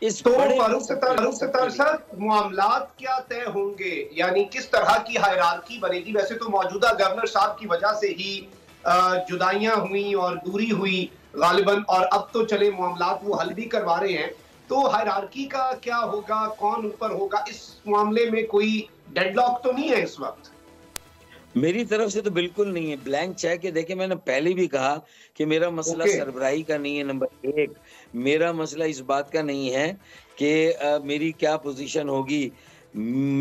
اس تو بڑے فاروق ستار صاحب معاملات کیا طے ہوں گے؟ یعنی کس طرح کی ہائرارکی بنے گی؟ ویسے تو موجودہ گورنر صاحب کی وجہ سے ہی جدائیاں ہوئیں اور دوری ہوئی غالباً، اور اب تو چلے معاملات وہ حل بھی کروا رہے ہیں، تو ہائرارکی کا کیا ہوگا؟ کون اوپر ہوگا؟ اس معاملے میں کوئی ڈیڈ لاک تو نہیں ہے اس وقت؟ میری طرف سے تو بالکل نہیں ہے، بلینک چیک ہے۔ دیکھیں میں نے پہلے بھی کہا کہ میرا مسئلہ اوکے، سربراہی کا نہیں ہے، نمبر ایک میرا مسئلہ اس بات کا نہیں ہے کہ میری کیا پوزیشن ہوگی۔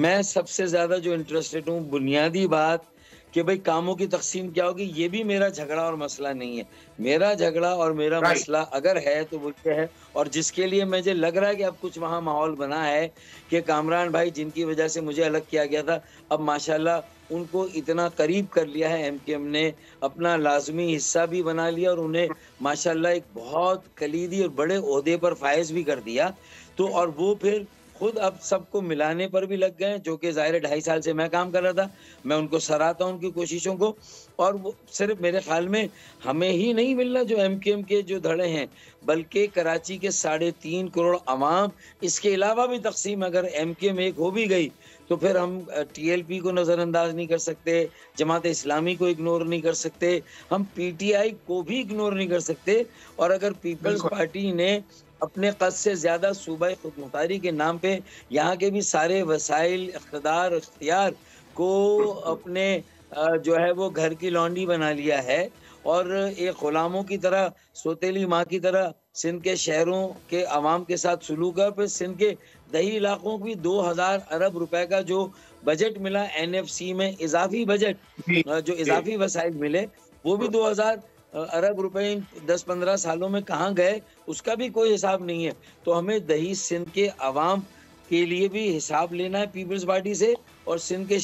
میں سب سے زیادہ جو انٹرسٹڈ ہوں، بنیادی بات کہ بھئی کاموں کی تقسیم کیا ہوگی، یہ بھی میرا جھگڑا اور مسئلہ نہیں ہے۔ میرا جھگڑا اور میرا رائٹ، مسئلہ اگر ہے تو وہ یہ ہے، اور جس کے لیے مجھے لگ رہا ہے کہ اب کچھ وہاں ماحول بنا ہے کہ کامران بھائی جن کی وجہ سے مجھے الگ کیا گیا تھا، اب ماشاءاللہ ان کو اتنا قریب کر لیا ہے ایم کیو ایم نے، اپنا لازمی حصہ بھی بنا لیا، اور انہیں ماشاءاللہ ایک بہت کلیدی اور بڑے عہدے پر فائز بھی کر دیا۔ تو اور وہ پھر خود اب سب کو ملانے پر بھی لگ گئے، جو کہ ظاہر ہے 2.5 سال سے میں کام کر رہا تھا۔ میں ان کو سراہتا ہوں ان کی کوششوں کو، اور وہ صرف میرے خیال میں ہمیں ہی نہیں ملنا جو ایم کیو ایم کے جو دھڑے ہیں، بلکہ کراچی کے 3.5 کروڑ عوام، اس کے علاوہ بھی تقسیم اگر ایم کیو ایم ایک ہو بھی گئی تو پھر ہم ٹی ایل پی کو نظر انداز نہیں کر سکتے، جماعت اسلامی کو اگنور نہیں کر سکتے، ہم پی ٹی آئی کو بھی اگنور نہیں کر سکتے۔ اور اگر پیپلز بالکل، پارٹی نے اپنے قد سے زیادہ صوبہ خود مختاری کے نام پہ یہاں کے بھی سارے وسائل، اقتدار، اختیار کو اپنے جو ہے وہ گھر کی لانڈی بنا لیا ہے، اور ایک غلاموں کی طرح، سوتیلی ماں کی طرح سندھ کے شہروں کے عوام کے ساتھ سلوک ہے۔ پھر سندھ کے دیہی علاقوں کو بھی 2000 ارب روپے کا جو بجٹ ملا این ایف سی میں، اضافی بجٹ، جی جو جی، اضافی وسائل ملے، وہ بھی 2000 ارب روپے 10-15 سالوں میں کہاں گئے، اس کا بھی کوئی حساب نہیں ہے۔ تو ہمیں دیہی سندھ کے عوام کے لیے بھی حساب لینا ہے پیپلز پارٹی سے، اور سندھ کے